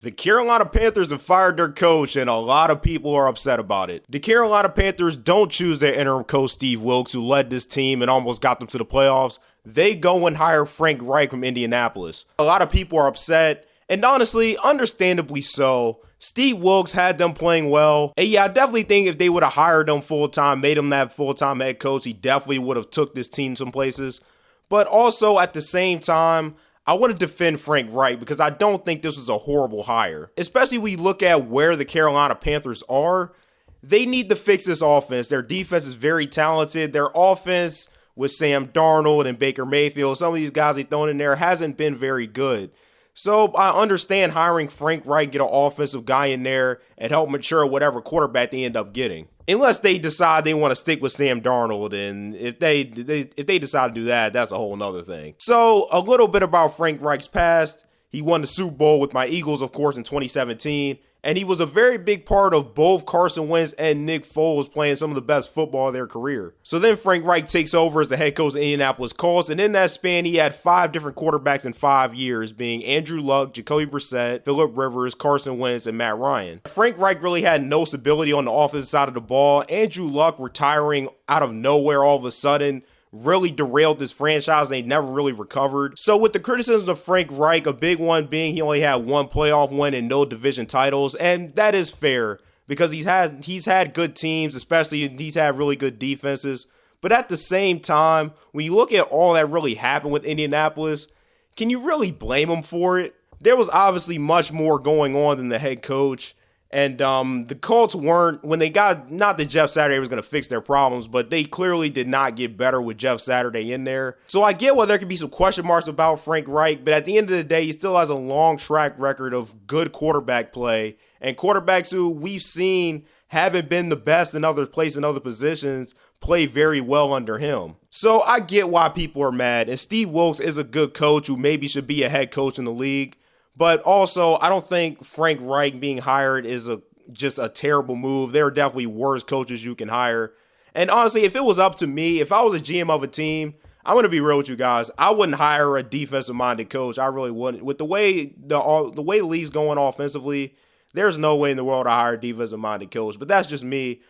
The Carolina Panthers have fired their coach, and a lot of people are upset about it. The Carolina Panthers don't choose their interim coach, Steve Wilks, who led this team and almost got them to the playoffs. They go and hire Frank Reich from Indianapolis. A lot of people are upset, and honestly, understandably so. Steve Wilks had them playing well. And yeah, I definitely think if they would have hired him full-time, made him that full-time head coach, he definitely would have took this team some places. But also, at the same time, I want to defend Frank Reich because I don't think this was a horrible hire. Especially when you look at where the Carolina Panthers are. They need to fix this offense. Their defense is very talented. Their offense with Sam Darnold and Baker Mayfield, some of these guys they thrown in there, hasn't been very good. So I understand hiring Frank Reich, get an offensive guy in there, and help mature whatever quarterback they end up getting. Unless they decide they want to stick with Sam Darnold, and if they decide to do that, that's a whole nother thing. So a little bit about Frank Reich's past. He won the Super Bowl with my Eagles, of course, in 2017. And he was a very big part of both Carson Wentz and Nick Foles playing some of the best football of their career. So then Frank Reich takes over as the head coach of Indianapolis Colts. And in that span, he had 5 different quarterbacks in 5 years, being Andrew Luck, Jacoby Brissett, Phillip Rivers, Carson Wentz, and Matt Ryan. Frank Reich really had no stability on the offensive side of the ball. Andrew Luck retiring out of nowhere all of a sudden really derailed this franchise. They never really recovered. So with the criticisms of Frank Reich, a big one being he only had 1 playoff win and no division titles, and that is fair because he's had good teams, especially he's had really good defenses. But at the same time, when you look at all that really happened with Indianapolis, can you really blame him for it? There was obviously much more going on than the head coach. And the Colts weren't, when they got, not that Jeff Saturday was going to fix their problems, but they clearly did not get better with Jeff Saturday in there. So I get why there could be some question marks about Frank Reich, but at the end of the day, he still has a long track record of good quarterback play. And quarterbacks who we've seen haven't been the best in other places, in other positions, play very well under him. So I get why people are mad. And Steve Wilks is a good coach who maybe should be a head coach in the league. But also, I don't think Frank Reich being hired is just a terrible move. There are definitely worse coaches you can hire. And honestly, if it was up to me, if I was a GM of a team, I'm going to be real with you guys. I wouldn't hire a defensive-minded coach. I really wouldn't. With the way the league's going offensively, there's no way in the world to hire a defensive-minded coach. But that's just me.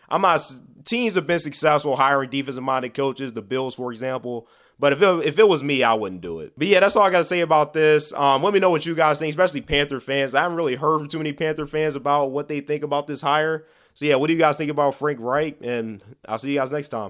Teams have been successful hiring defensive-minded coaches, the Bills, for example. But if it was me, I wouldn't do it. But yeah, that's all I got to say about this. Let me know what you guys think, especially Panther fans. I haven't really heard from too many Panther fans about what they think about this hire. So yeah, what do you guys think about Frank Reich? And I'll see you guys next time.